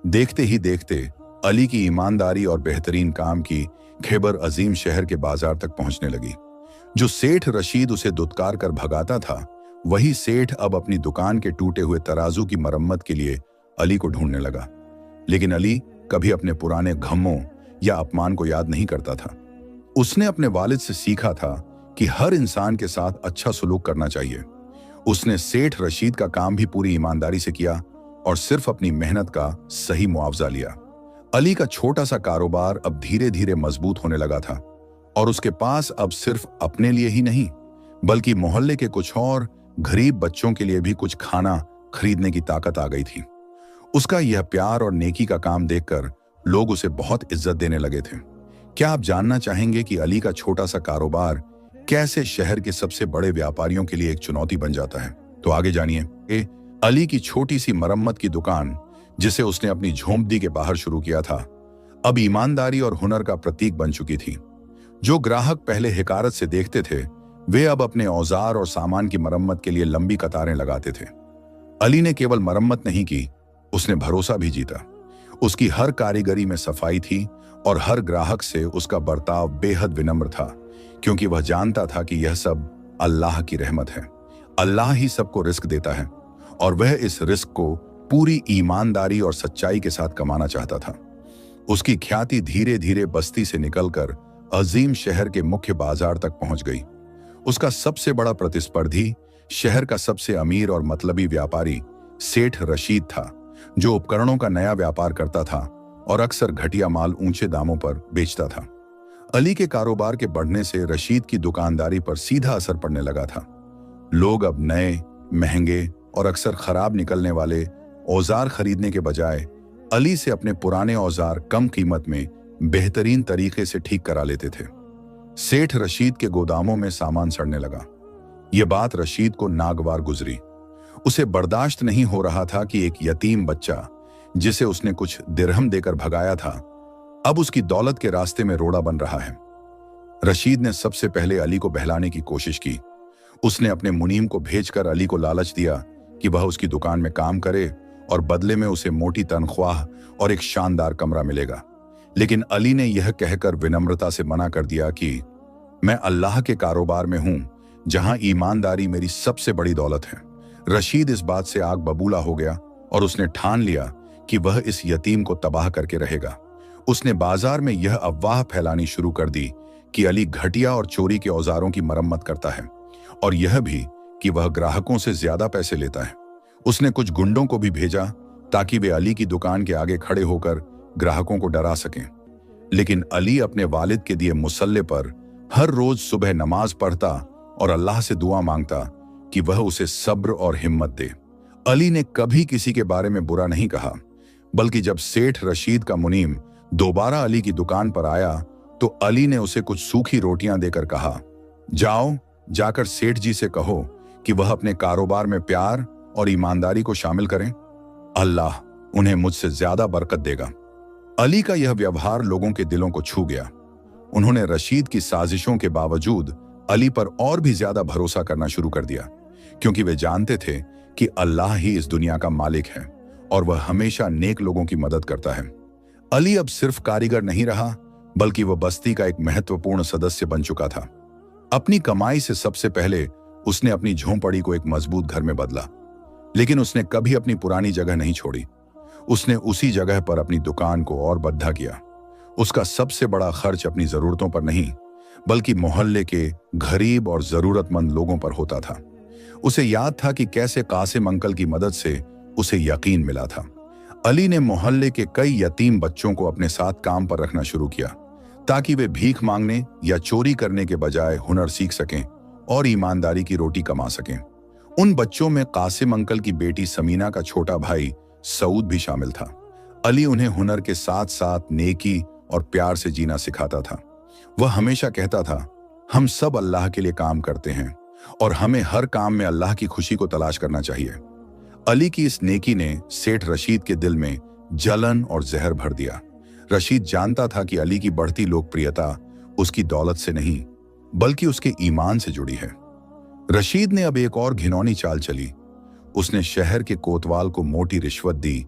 देखते ही देखते अली की ईमानदारी और बेहतरीन काम की खैबर अजीम शहर के बाजार तक पहुंचने लगी। जो सेठ रशीद उसे दुत्कार कर भगाता था, वही सेठ अब अपनी दुकान के टूटे हुए तराजू की मरम्मत के लिए अली को ढूंढने लगा। लेकिन अली कभी अपने पुराने गमों या अपमान को याद नहीं करता था। उसने अपने वालिद से सीखा था कि हर इंसान के साथ अच्छा सलूक करना चाहिए। उसने सेठ रशीद का काम भी पूरी ईमानदारी से किया और सिर्फ अपनी मेहनत का सही मुआवजा लिया। अली का छोटा सा कारोबार अब धीरे धीरे मजबूत होने लगा था और उसके पास अब सिर्फ अपने लिए ही नहीं, बल्कि मोहल्ले के कुछ और गरीब बच्चों के लिए भी कुछ खाना खरीदने की ताकत आ गई थी। उसका यह प्यार और नेकी का काम देखकर लोग उसे बहुत इज्जत देने लगे थे। क्या आप जानना चाहेंगे कि अली का छोटा सा कारोबार कैसे शहर के सबसे बड़े व्यापारियों के लिए एक चुनौती बन जाता है? तो आगे जानिए। अली की छोटी सी मरम्मत की दुकान, जिसे उसने अपनी झोंपड़ी के बाहर शुरू किया था, अब ईमानदारी और हुनर का प्रतीक बन चुकी थी। जो ग्राहक पहले हिकारत से देखते थे, वे अब अपने औजार और सामान की मरम्मत के लिए लंबी कतारें लगाते थे। अली ने केवल मरम्मत नहीं की, उसने भरोसा भी जीता। उसकी हर कारीगरी में सफाई थी और हर ग्राहक से उसका बर्ताव बेहद विनम्र था, क्योंकि वह जानता था कि यह सब अल्लाह की रहमत है। अल्लाह ही सबको रिस्क देता है और वह इस रिस्क को पूरी ईमानदारी और सच्चाई के साथ कमाना चाहता था। उसकी ख्याति धीरे धीरे बस्ती से निकलकर अजीम शहर के मुख्य बाजार तक पहुंच गई। उसका सबसे बड़ा प्रतिस्पर्धी शहर का सबसे अमीर और मतलबी व्यापारी सेठ रशीद था, जो उपकरणों का नया व्यापार करता था और अक्सर घटिया माल ऊंचे दामों पर बेचता था। अली के कारोबार के बढ़ने से रशीद की दुकानदारी पर सीधा असर पड़ने लगा था। लोग अब नए, महंगे और अक्सर खराब निकलने वाले औजार खरीदने के बजाय अली से अपने पुराने औजार कम कीमत में बेहतरीन तरीके से ठीक करा लेते थे। सेठ रशीद के गोदामों में सामान सड़ने लगा। यह बात रशीद को नागवार गुजरी। उसे बर्दाश्त नहीं हो रहा था कि एक यतीम बच्चा, जिसे उसने कुछ दिरहम देकर भगाया था, अब उसकी दौलत के रास्ते में रोड़ा बन रहा है। रशीद ने सबसे पहले अली को बहलाने की कोशिश की। उसने अपने मुनीम को भेजकर अली को लालच दिया कि वह उसकी दुकान में काम करे और बदले में उसे मोटी तनख्वाह और एक शानदार कमरा मिलेगा। लेकिन अली ने यह कहकर विनम्रता से मना कर दिया कि मैं अल्लाह के कारोबार में हूं, जहां ईमानदारी मेरी सबसे बड़ी दौलत है। रशीद इस बात से आग बबूला हो गया और उसने ठान लिया कि वह इस यतीम को तबाह करके रहेगा। उसने बाजार में यह अफवाह फैलानी शुरू कर दी कि अली घटिया और चोरी के औजारों की मरम्मत करता है, और यह भी कि वह ग्राहकों से ज्यादा पैसे लेता है। उसने कुछ गुंडों को भी भेजा ताकि वे अली की दुकान के आगे खड़े होकर ग्राहकों को डरा सकें। लेकिन अली अपने वालिद के दिए मुसल्ले पर हर रोज सुबह नमाज पढ़ता और अल्लाह से दुआ मांगता कि वह उसे सब्र और हिम्मत दे। अली ने कभी किसी के बारे में बुरा नहीं कहा, बल्कि जब सेठ रशीद का मुनीम दोबारा अली की दुकान पर आया तो अली ने उसे कुछ सूखी रोटियां देकर कहा, जाओ जाकर सेठ जी से कहो कि वह अपने कारोबार में प्यार और ईमानदारी को शामिल करें। अल्लाह उन्हें मुझसे ज्यादा बरकत देगा। अली का यह व्यवहार लोगों के दिलों को छू गया। उन्होंने रशीद की साजिशों के बावजूद अली पर और भी ज्यादा भरोसा करना शुरू कर दिया, क्योंकि वे जानते थे कि अल्लाह ही इस दुनिया का मालिक है और वह हमेशा नेक लोगों की मदद करता है। अली अब सिर्फ कारीगर नहीं रहा, बल्कि वह बस्ती का एक महत्वपूर्ण सदस्य बन चुका था। अपनी कमाई से सबसे पहले उसने अपनी झोंपड़ी को एक मजबूत घर में बदला, लेकिन उसने कभी अपनी पुरानी जगह नहीं छोड़ी। उसने उसी जगह पर अपनी दुकान को और बढ़ा किया। उसका सबसे बड़ा खर्च अपनी जरूरतों पर नहीं, बल्कि मोहल्ले के गरीब और जरूरतमंद लोगों पर होता था। उसे याद था कि कैसे कासिम अंकल की मदद से उसे यकीन मिला था। अली ने मोहल्ले के कई यतीम बच्चों को अपने साथ काम पर रखना शुरू किया, ताकि वे भीख मांगने या चोरी करने के बजाय हुनर सीख सकें और ईमानदारी की रोटी कमा सकें। उन बच्चों में कासिम अंकल की बेटी समीना का छोटा भाई सऊद भी शामिल था। अली उन्हें हुनर के साथ साथ नेकी और प्यार से जीना सिखाता था। वह हमेशा कहता था, हम सब अल्लाह के लिए काम करते हैं और हमें हर काम में अल्लाह की खुशी को तलाश करना चाहिए। अली की इस नेकी ने सेठ रशीद के दिल में जलन और जहर भर दिया। रशीद जानता था कि अली की बढ़ती लोकप्रियता उसकी दौलत से नहीं, बल्कि उसके ईमान से जुड़ी है। रशीद ने अब एक और घिनौनी चाल चली। उसने शहर के कोतवाल को मोटी रिश्वत दी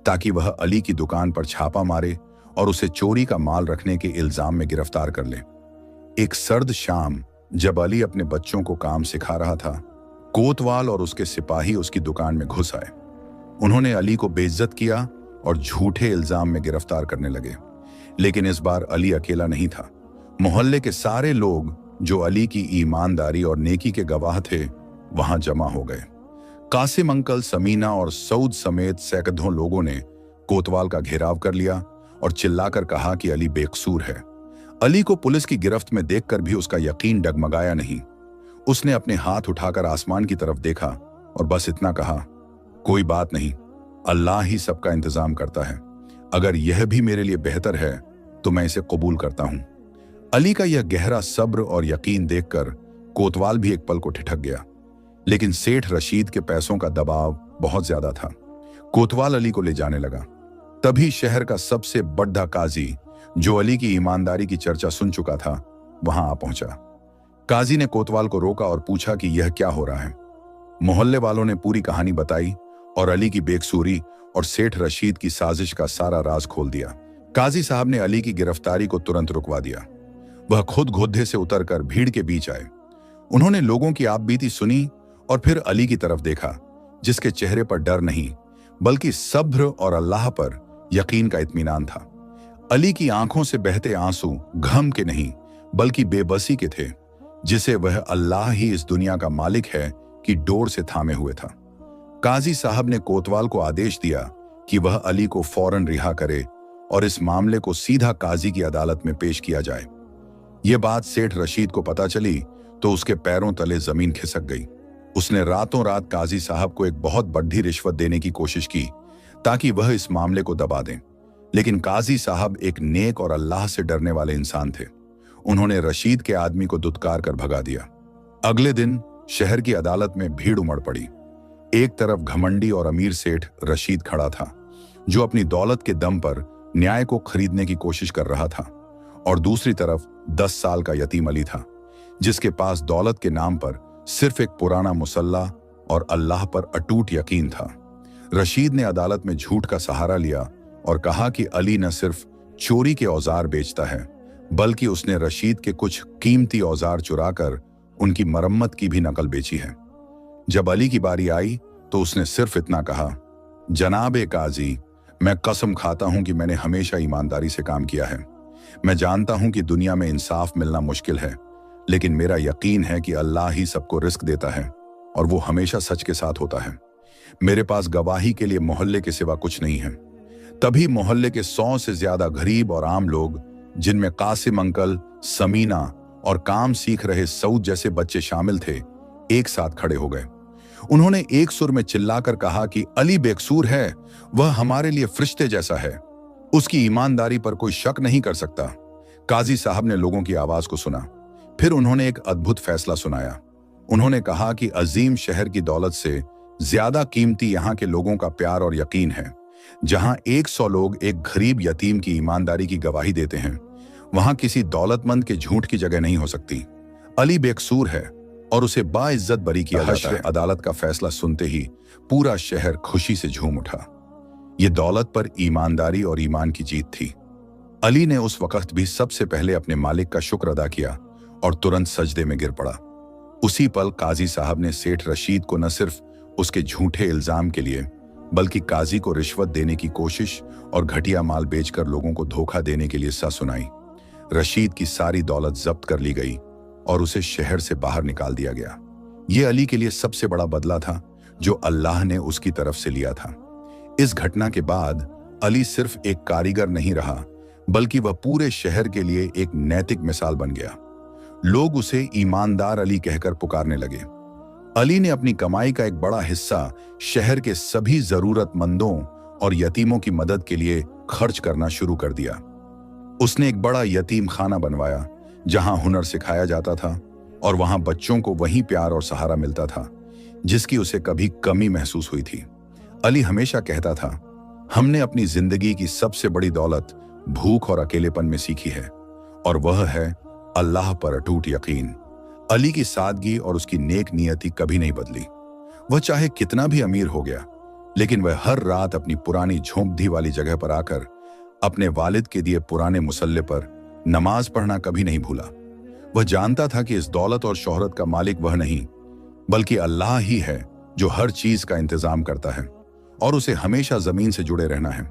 ताकि वह अली की दुकान पर छापा मारे और उसे चोरी का माल रखने के इल्जाम में गिरफ्तार कर ले। एक सर्द शाम जब अली अपने बच्चों को काम सिखा रहा था, कोतवाल और उसके सिपाही उसकी दुकान में घुस आए। उन्होंने अली को बेइज्जत किया और झूठे इल्जाम में गिरफ्तार करने लगे। लेकिन इस बार अली अकेला नहीं था। मोहल्ले के सारे लोग जो अली की ईमानदारी और नेकी के गवाह थे, वहां जमा हो गए। कासिम अंकल, समीना और सऊद समेत सैकड़ों लोगों ने कोतवाल का घेराव कर लिया और चिल्लाकर कहा कि अली बेकसूर है। अली को पुलिस की गिरफ्त में देखकर भी उसका यकीन डगमगाया नहीं। उसने अपने हाथ उठाकर आसमान की तरफ देखा और बस इतना कहा, कोई बात नहीं, अल्लाह ही सबका इंतजाम करता है। अगर यह भी मेरे लिए बेहतर है तो मैं इसे कबूल करता हूं। अली का यह गहरा सब्र और यकीन देखकर कोतवाल भी एक पल को ठिठक गया। लेकिन सेठ रशीद के पैसों का दबाव बहुत ज्यादा था। कोतवाल अली को ले जाने लगा। तभी शहर का सबसे बड़ा काजी, जो अली की ईमानदारी की चर्चा सुन चुका था, वहां आ पहुंचा। काजी ने कोतवाल को रोका और पूछा कि यह क्या हो रहा है। मोहल्ले वालों ने पूरी कहानी बताई और अली की बेकसूरी और सेठ रशीद की साजिश का सारा राज खोल दिया। काजी साहब ने अली की गिरफ्तारी को तुरंत रुकवा दिया। वह खुद घोड़े से उतरकर भीड़ के बीच आए। उन्होंने लोगों की आपबीती सुनी और फिर अली की तरफ देखा, जिसके चेहरे पर डर नहीं, बल्कि सब्र और अल्लाह पर यकीन का इत्मीनान था। अली की आंखों से बहते आंसू गम के नहीं, बल्कि बेबसी के थे, जिसे वह अल्लाह ही इस दुनिया का मालिक है कि डोर से थामे हुए था। काजी साहब ने कोतवाल को आदेश दिया कि वह अली को फौरन रिहा करे और इस मामले को सीधा काजी की अदालत में पेश किया जाए। यह बात सेठ रशीद को पता चली तो उसके पैरों तले जमीन खिसक गई। उसने रातों रात काजी साहब को एक बहुत बड़ी रिश्वत देने की कोशिश की ताकि वह इस मामले को दबा दें, लेकिन काजी साहब एक नेक और अल्लाह से डरने वाले इंसान थे। उन्होंने रशीद के आदमी को दुत्कार कर भगा दिया। अगले दिन शहर की अदालत में भीड़ उमड़ पड़ी। एक तरफ घमंडी और अमीर सेठ रशीद खड़ा था, जो अपनी दौलत के दम पर न्याय को खरीदने की कोशिश कर रहा था, और दूसरी तरफ 10 साल का यतीम अली था, जिसके पास दौलत के नाम पर सिर्फ एक पुराना मुसल्ला और अल्लाह पर अटूट यकीन था। रशीद ने अदालत में झूठ का सहारा लिया और कहा कि अली न सिर्फ चोरी के औजार बेचता है, बल्कि उसने रशीद के कुछ कीमती औजार चुराकर उनकी मरम्मत की भी नकल बेची है। जब अली की बारी आई तो उसने सिर्फ इतना कहा, जनाबे काजी, मैं कसम खाता हूं कि मैंने हमेशा ईमानदारी से काम किया है। मैं जानता हूं कि दुनिया में इंसाफ मिलना मुश्किल है, लेकिन मेरा यकीन है कि अल्लाह ही सबको रिस्क देता है और वो हमेशा सच के साथ होता है। मेरे पास गवाही के लिए मोहल्ले के सिवा कुछ नहीं है। तभी मोहल्ले के 100 से ज्यादा गरीब और आम लोग, जिनमें कासिम अंकल, समीना और काम सीख रहे सऊद जैसे बच्चे शामिल थे, एक साथ खड़े हो गए। उन्होंने एक सुर में चिल्लाकर कहा कि अली बेकसूर है, वह हमारे लिए फरिश्ते जैसा है, उसकी ईमानदारी पर कोई शक नहीं कर सकता। काजी साहब ने लोगों की आवाज को सुना। फिर उन्होंने एक अद्भुत फैसला सुनाया। उन्होंने कहा कि अजीम शहर की दौलत से ज्यादा कीमती यहाँ के लोगों का प्यार और यकीन है। जहां 100 लोग एक गरीब यतीम की ईमानदारी की गवाही देते हैं, वहां किसी दौलतमंद के झूठ की जगह नहीं हो सकती। अली बेकसूर है और उसे बाइज्जत बरी किया जाता है। अदालत का फैसला सुनते ही पूरा शहर खुशी से झूम उठा। ये दौलत पर ईमानदारी और ईमान की जीत थी। अली ने उस वक्त भी सबसे पहले अपने मालिक का शुक्र अदा किया और तुरंत सजदे में गिर पड़ा। उसी पल काजी साहब ने सेठ रशीद को न सिर्फ उसके झूठे इल्जाम के लिए, बल्कि काजी को रिश्वत देने की कोशिश और घटिया माल बेचकर लोगों को धोखा देने के लिए सजा सुनाई। रशीद की सारी दौलत जब्त कर ली गई और उसे शहर से बाहर निकाल दिया गया। यह अली के लिए सबसे बड़ा बदला था जो अल्लाह ने उसकी तरफ से लिया था। इस घटना के बाद अली सिर्फ एक कारीगर नहीं रहा, बल्कि वह पूरे शहर के लिए एक नैतिक मिसाल बन गया। लोग उसे ईमानदार अली कहकर पुकारने लगे। अली ने अपनी कमाई का एक बड़ा हिस्सा शहर के सभी जरूरतमंदों और यतीमों की मदद के लिए खर्च करना शुरू कर दिया। उसने एक बड़ा यतीम खाना बनवाया जहां हुनर सिखाया जाता था और वहां बच्चों को वही प्यार और सहारा मिलता था जिसकी उसे कभी कमी महसूस हुई थी। अली हमेशा कहता था, हमने अपनी जिंदगी की सबसे बड़ी दौलत भूख और अकेलेपन में सीखी है, और वह है अल्लाह पर अटूट यकीन। अली की सादगी और उसकी नेक नियति कभी नहीं बदली। वह चाहे कितना भी अमीर हो गया, लेकिन वह हर रात अपनी पुरानी झोंपड़ी वाली जगह पर आकर अपने वालिद के दिए पुराने मुसल्ले पर नमाज पढ़ना कभी नहीं भूला। वह जानता था कि इस दौलत और शोहरत का मालिक वह नहीं, बल्कि अल्लाह ही है जो हर चीज का इंतजाम करता है और उसे हमेशा जमीन से जुड़े रहना है।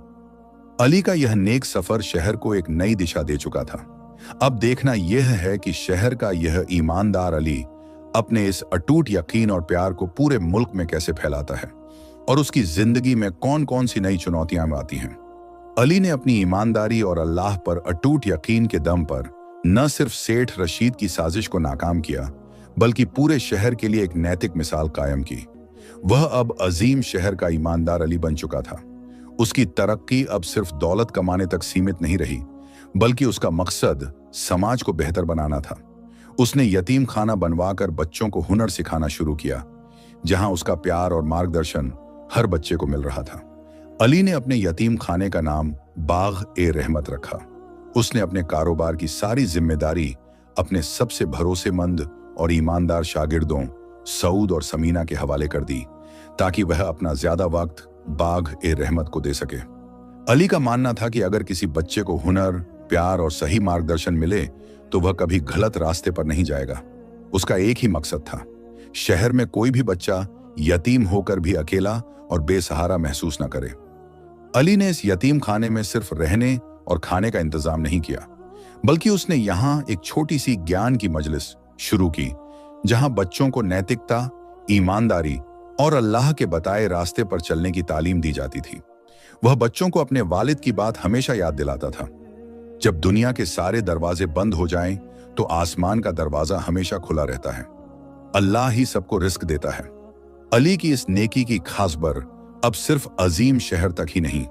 अली का यह नेक सफर शहर को एक नई दिशा दे चुका था। अब देखना यह है कि शहर का यह ईमानदार अली अपने इस अटूट यकीन और प्यार को पूरे मुल्क में कैसे फैलाता है और उसकी जिंदगी में कौन कौन सी नई चुनौतियां आती हैं। अली ने अपनी ईमानदारी और अल्लाह पर अटूट यकीन के दम पर न सिर्फ सेठ रशीद की साजिश को नाकाम किया, बल्कि पूरे शहर के लिए एक नैतिक मिसाल कायम की। वह अब अजीम शहर का ईमानदार अली बन चुका था। उसकी तरक्की अब सिर्फ दौलत कमाने तक सीमित नहीं रही, बल्कि उसका मकसद समाज को बेहतर बनाना था। उसने यतीम खाना बनवाकर बच्चों को हुनर सिखाना शुरू किया, जहां उसका प्यार और मार्गदर्शन हर बच्चे को मिल रहा था। अली ने अपने यतीम खाने का नाम बाग-ए-रहमत रखा। उसने अपने कारोबार की सारी जिम्मेदारी अपने सबसे भरोसेमंद और ईमानदार शागिर्दों सऊद और समीना के हवाले कर दी, ताकि वह अपना ज्यादा वक्त बाग-ए-रहमत को दे सके। अली का मानना था कि अगर किसी बच्चे को हुनर, प्यार और सही मार्गदर्शन मिले तो वह कभी गलत रास्ते पर नहीं जाएगा। उसका एक ही मकसद था, शहर में कोई भी बच्चा यतीम होकर भी अकेला और बेसहारा महसूस न करे। अली ने इस यतीम खाने में सिर्फ रहने और खाने का इंतजाम नहीं किया, बल्कि उसने यहाँ एक छोटी सी ज्ञान की मजलिस शुरू की, जहां बच्चों को नैतिकता, ईमानदारी और अल्लाह के बताए रास्ते पर चलने की तालीम दी जाती थी। वह बच्चों को अपने वालिद की बात हमेशा याद दिलाता था, जब दुनिया के सारे दरवाजे बंद हो जाएं, तो आसमान का दरवाजा हमेशा खुला रहता है। अल्लाह ही सबको रिस्क देता है। अली की इस नेकी की खास बर अब सिर्फ अजीम शहर तक ही नहीं,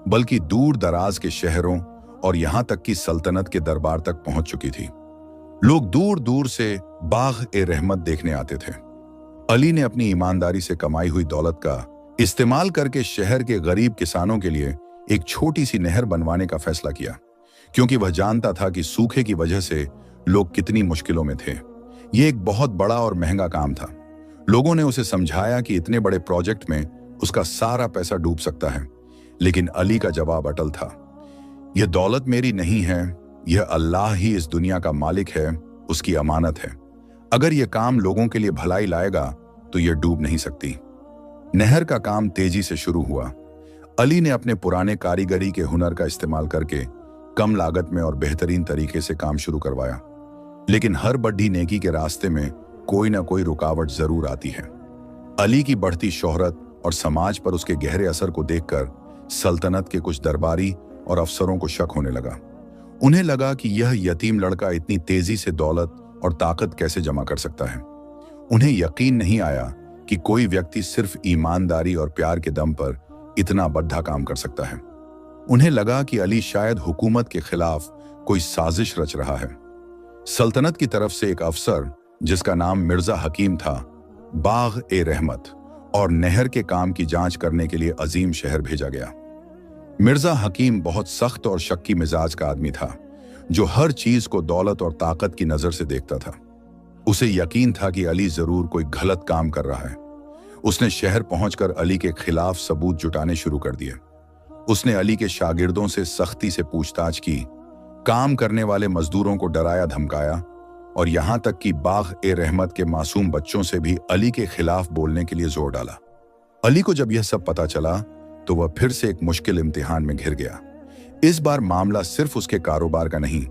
बल्कि दूर दराज के शहरों और यहां तक कि सल्तनत के दरबार तक पहुंच चुकी थी। लोग दूर दूर से बाग-ए-रहमत देखने आते थे। अली ने अपनी ईमानदारी से कमाई हुई दौलत का इस्तेमाल करके शहर के गरीब किसानों के लिए एक छोटी सी नहर बनवाने का फैसला किया, क्योंकि वह जानता था कि सूखे की वजह से लोग कितनी मुश्किलों में थे। यह एक बहुत बड़ा और महंगा काम था। लोगों ने उसे समझाया कि इतने बड़े प्रोजेक्ट में उसका सारा पैसा डूब सकता है, लेकिन अली का जवाब अटल था। यह दौलत मेरी नहीं है, यह अल्लाह ही इस दुनिया का मालिक है, उसकी अमानत है। अगर यह काम लोगों के लिए भलाई लाएगा तो यह डूब नहीं सकती। नहर का काम तेजी से शुरू हुआ। अली ने अपने पुराने कारीगरी के हुनर का इस्तेमाल करके कम लागत में और बेहतरीन तरीके से काम शुरू करवाया। लेकिन हर बड़ी नेकी के रास्ते में कोई ना कोई रुकावट जरूर आती है। अली की बढ़ती शोहरत और समाज पर उसके गहरे असर को देखकर सल्तनत के कुछ दरबारी और अफसरों को शक होने लगा। उन्हें लगा कि यह यतीम लड़का इतनी तेजी से दौलत और ताकत कैसे जमा कर सकता है। उन्हें यकीन नहीं आया कि कोई व्यक्ति सिर्फ ईमानदारी और प्यार के दम पर इतना बड़ा काम कर सकता है। उन्हें लगा कि अली शायद हुकूमत के खिलाफ कोई साजिश रच रहा है। सल्तनत की तरफ से एक अफसर जिसका नाम मिर्जा हकीम था, बाग ए रहमत और नहर के काम की जांच करने के लिए अजीम शहर भेजा गया। मिर्जा हकीम बहुत सख्त और शक्की मिजाज का आदमी था, जो हर चीज को दौलत और ताकत की नजर से देखता था। उसे यकीन था कि अली जरूर कोई गलत काम कर रहा है। उसने शहर पहुंचकर अली के खिलाफ सबूत जुटाने शुरू कर दिए। उसने अली के शागिर्दों से सख्ती से पूछताछ की, काम करने वाले मजदूरों को डराया धमकाया और यहां तक कि बाग ए रहमत के मासूम बच्चों से भी अली के खिलाफ बोलने के लिए जोर डाला। अली को जब यह सब पता चला तो वह फिर से एक मुश्किल इम्तिहान में घिर गया। इस बार मामला सिर्फ उसके कारोबार का नहीं,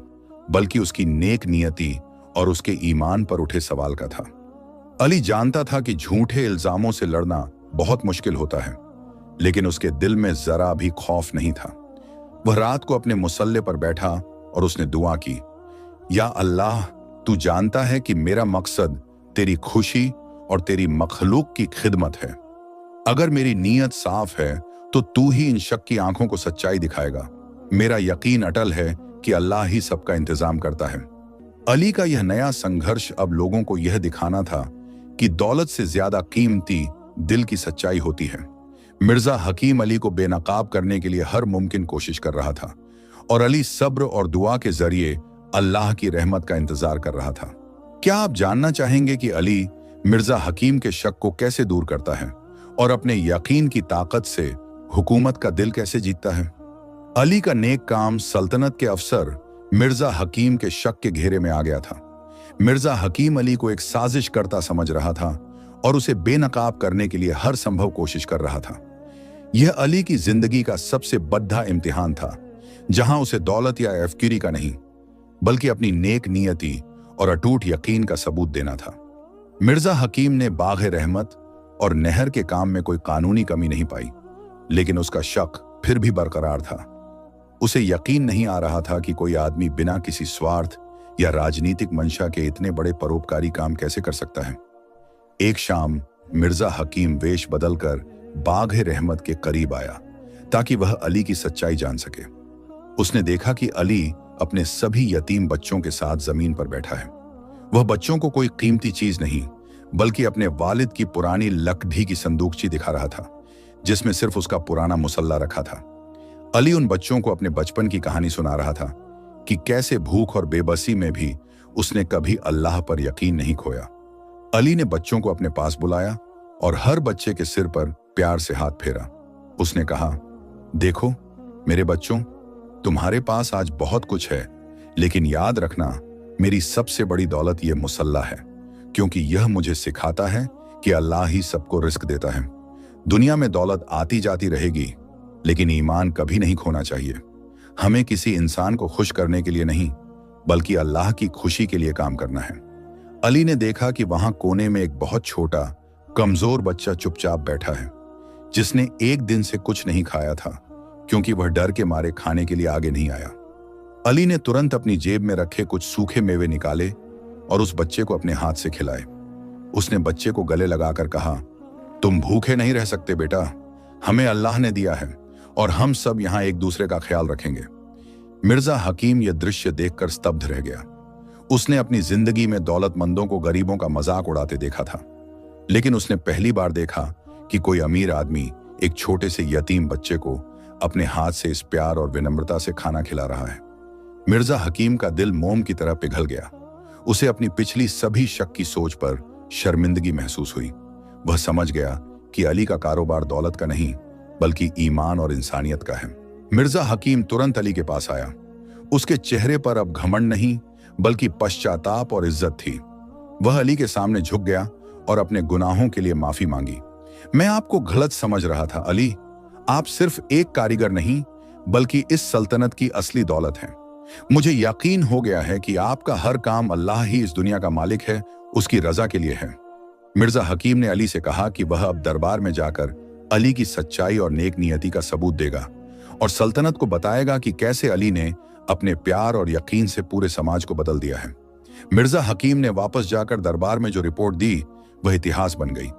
बल्कि उसकी नेक नियति और उसके ईमान पर उठे सवाल का था। अली जानता था कि झूठे इल्जामों से लड़ना बहुत मुश्किल होता है, लेकिन उसके दिल में जरा भी खौफ नहीं था। वह रात को अपने मुसल्ले पर बैठा और उसने दुआ की, या अल्लाह, तू जानता है कि मेरा मकसद तेरी खुशी और तेरी मखलूक की खिदमत है। अगर मेरी नीयत साफ है तो तू ही इन शक की आंखों को सच्चाई दिखाएगा। मेरा यकीन अटल है कि अल्लाह ही सबका इंतजाम करता है। अली का यह नया संघर्ष अब लोगों को यह दिखाना था कि दौलत से ज्यादा कीमती दिल की सच्चाई होती है। मिर्जा हकीम अली को बेनकाब करने के लिए हर मुमकिन कोशिश कर रहा था और अली सब्र और दुआ के जरिए अल्लाह की रहमत का इंतजार कर रहा था। क्या आप जानना चाहेंगे कि अली मिर्जा हकीम के शक को कैसे दूर करता है और अपने यकीन की ताकत से हुकूमत का दिल कैसे जीतता है? अली का नेक काम सल्तनत के अफसर मिर्जा हकीम के शक के घेरे में आ गया था। मिर्जा हकीम अली को एक साजिश करता समझ रहा था और उसे बेनकाब करने के लिए हर संभव कोशिश कर रहा था। यह अली की जिंदगी का सबसे बड़ा इम्तिहान था, जहां उसे दौलत या एफकीरी का नहीं, बल्कि अपनी नेक नियति और अटूट यकीन का सबूत देना था। मिर्जा हकीम ने बाग रहमत और नहर के काम में कोई कानूनी कमी नहीं पाई, लेकिन उसका शक फिर भी बरकरार था। उसे यकीन नहीं आ रहा था कि कोई आदमी बिना किसी स्वार्थ या राजनीतिक मंशा के इतने बड़े परोपकारी काम कैसे कर सकता है। एक शाम मिर्जा हकीम वेश बदलकर बाग रहमत के करीब आया ताकि वह अली की सच्चाई जान सके। उसने देखा कि अली अपने सभी यतीम बच्चों के साथ जमीन पर बैठा है। वह बच्चों को कोई कीमती चीज नहीं, बल्कि अपने वालिद की पुरानी लकड़ी की संदूकची दिखा रहा था, जिसमें सिर्फ उसका पुराना मुसल्ला रखा था। अली उन बच्चों को अपने बचपन की कहानी सुना रहा था कि कैसे भूख और बेबसी में भी उसने कभी अल्लाह पर यकीन नहीं खोया। अली ने बच्चों को अपने पास बुलाया और हर बच्चे के सिर पर प्यार से हाथ फेरा। उसने कहा, देखो मेरे बच्चों, तुम्हारे पास आज बहुत कुछ है, लेकिन याद रखना, मेरी सबसे बड़ी दौलत यह मुसल्ला है, क्योंकि यह मुझे सिखाता है कि अल्लाह ही सबको रिस्क देता है। दुनिया में दौलत आती जाती रहेगी, लेकिन ईमान कभी नहीं खोना चाहिए। हमें किसी इंसान को खुश करने के लिए नहीं, बल्कि अल्लाह की खुशी के लिए काम करना है। अली ने देखा कि वहां कोने में एक बहुत छोटा कमजोर बच्चा चुपचाप बैठा है, जिसने एक दिन से कुछ नहीं खाया था, क्योंकि वह डर के मारे खाने के लिए आगे नहीं आया। अली ने तुरंत अपनी जेब में रखे कुछ सूखे मेवे निकाले और उस बच्चे को अपने हाथ से खिलाए। उसने बच्चे को गले लगाकर कहा, तुम भूखे नहीं रह सकते बेटा, हमें अल्लाह ने दिया है और हम सब यहाँ एक दूसरे का ख्याल रखेंगे। मिर्जा हकीम यह दृश्य देखकर स्तब्ध रह गया। उसने अपनी जिंदगी में दौलतमंदों को गरीबों का मजाक उड़ाते देखा था, लेकिन उसने पहली बार देखा कि कोई अमीर आदमी एक छोटे से यतीम बच्चे को अपने हाथ से इस प्यार और विनम्रता से खाना खिला रहा है। मिर्जा हकीम का दिल मोम की तरह पिघल गया। उसे अपनी पिछली सभी शक की सोच पर शर्मिंदगी महसूस हुई। वह समझ गया कि अली का कारोबार दौलत का नहीं, बल्कि ईमान और इंसानियत का है। मिर्जा हकीम तुरंत अली के पास आया। उसके चेहरे पर अब घमंड नहीं बल्कि पश्चाताप और इज्जत थी। वह अली के सामने झुक गया और अपने गुनाहों के लिए माफी मांगी। मैं आपको गलत समझ रहा था अली, आप सिर्फ एक कारीगर नहीं बल्कि इस सल्तनत की असली दौलत हैं। मुझे यकीन हो गया है कि आपका हर काम अल्लाह ही इस दुनिया का मालिक है, उसकी रजा के लिए है। मिर्जा हकीम ने अली से कहा कि वह अब दरबार में जाकर अली की सच्चाई और नेक नियति का सबूत देगा और सल्तनत को बताएगा कि कैसे अली ने अपने प्यार और यकीन से पूरे समाज को बदल दिया है। मिर्जा हकीम ने वापस जाकर दरबार में जो रिपोर्ट दी वह इतिहास बन गई।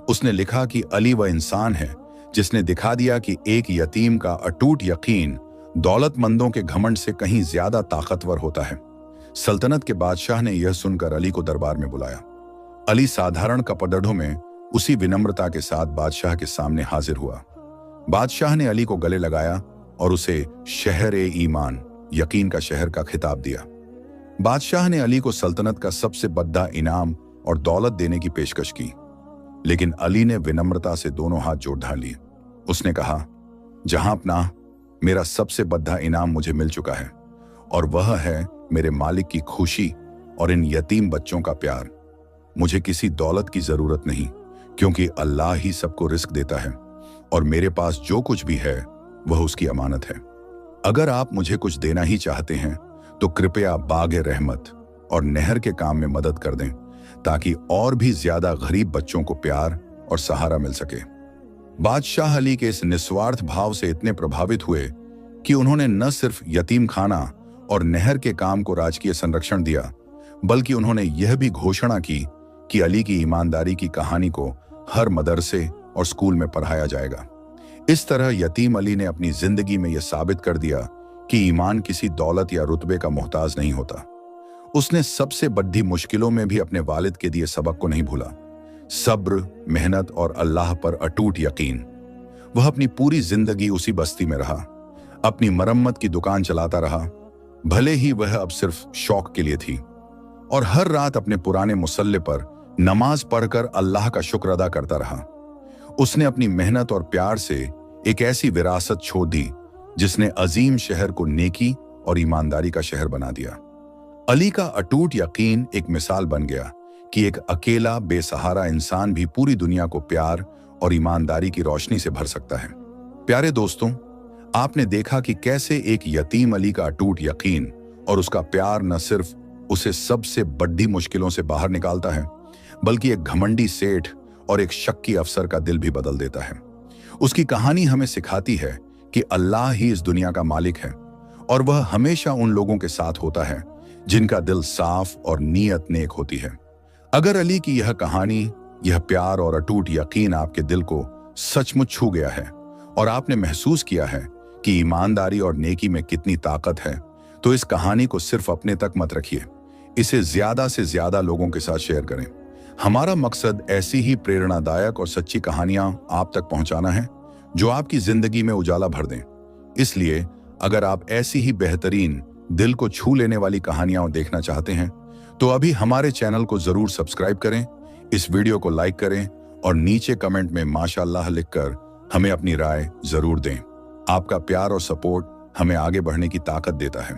उसने लिखा कि अली वह इंसान है जिसने दिखा दिया कि एक यतीम का अटूट यकीन दौलतमंदों के घमंड से कहीं ज्यादा ताकतवर होता है। सल्तनत के बादशाह ने यह सुनकर अली को दरबार में बुलाया। अली साधारण कपड़ों में उसी विनम्रता के साथ बादशाह के सामने हाजिर हुआ। बादशाह ने अली को गले लगाया और उसे शहर-ए-ईमान, यकीन का शहर का खिताब दिया। बादशाह ने अली को सल्तनत का सबसे बड़ा इनाम और दौलत देने की पेशकश की, लेकिन अली ने विनम्रता से दोनों हाथ जोड़ ढा लिए। उसने कहा, जहांपनाह, मेरा सबसे बड़ा इनाम मुझे मिल चुका है और वह है मेरे मालिक की खुशी और इन यतीम बच्चों का प्यार। मुझे किसी दौलत की जरूरत नहीं, क्योंकि अल्लाह ही सबको रिस्क देता है और मेरे पास जो कुछ भी है वह उसकी अमानत है। अगर आप मुझे कुछ देना ही चाहते हैं तो कृपया बागे रहमत और नहर के काम में मदद कर दें, ताकि और भी ज्यादा गरीब बच्चों को प्यार और सहारा मिल सके। बादशाह अली के इस निस्वार्थ भाव से इतने प्रभावित हुए कि उन्होंने न सिर्फ यतीम खाना और नहर के काम को राजकीय संरक्षण दिया, बल्कि उन्होंने यह भी घोषणा की कि अली की ईमानदारी की कहानी को हर मदरसे और स्कूल में पढ़ाया जाएगा। इस तरह यतीम अली ने अपनी जिंदगी में यह साबित कर दिया कि ईमान किसी दौलत या रुतबे का मोहताज नहीं होता। उसने सबसे बड़ी मुश्किलों में भी अपने वालिद के दिए सबक को नहीं भूला, सब्र, मेहनत और अल्लाह पर अटूट यकीन। वह अपनी पूरी जिंदगी उसी बस्ती में रहा, अपनी मरम्मत की दुकान चलाता रहा, भले ही वह अब सिर्फ शौक के लिए थी, और हर रात अपने पुराने मुसल्ले पर नमाज पढ़कर अल्लाह का शुक्र अदा करता रहा। उसने अपनी मेहनत और प्यार से एक ऐसी विरासत छोड़ दी जिसने अजीम शहर को नेकी और ईमानदारी का शहर बना दिया। अली का अटूट यकीन एक मिसाल बन गया कि एक अकेला बेसहारा इंसान भी पूरी दुनिया को प्यार और ईमानदारी की रोशनी से भर सकता है। प्यारे दोस्तों, आपने देखा कि कैसे एक यतीम अली का अटूट यकीन और उसका प्यार न सिर्फ उसे सबसे बड़ी मुश्किलों से बाहर निकालता है, बल्कि एक घमंडी सेठ और एक शक्की अफसर का दिल भी बदल देता है। उसकी कहानी हमें सिखाती है कि अल्लाह ही इस दुनिया का मालिक है और वह हमेशा उन लोगों के साथ होता है जिनका दिल साफ और नीयत नेक होती है। अगर अली की यह कहानी, यह प्यार और अटूट यकीन आपके दिल को सचमुच छू गया है और आपने महसूस किया है कि ईमानदारी और नेकी में कितनी ताकत है, तो इस कहानी को सिर्फ अपने तक मत रखिए, इसे ज्यादा से ज्यादा लोगों के साथ शेयर करें। हमारा मकसद ऐसी ही प्रेरणादायक और सच्ची कहानियां आप तक पहुंचाना है जो आपकी जिंदगी में उजाला भर दें। इसलिए अगर आप ऐसी ही बेहतरीन, दिल को छू लेने वाली कहानियां देखना चाहते हैं तो अभी हमारे चैनल को जरूर सब्सक्राइब करें, इस वीडियो को लाइक करें और नीचे कमेंट में माशाअल्लाह लिखकर हमें अपनी राय जरूर दें। आपका प्यार और सपोर्ट हमें आगे बढ़ने की ताकत देता है।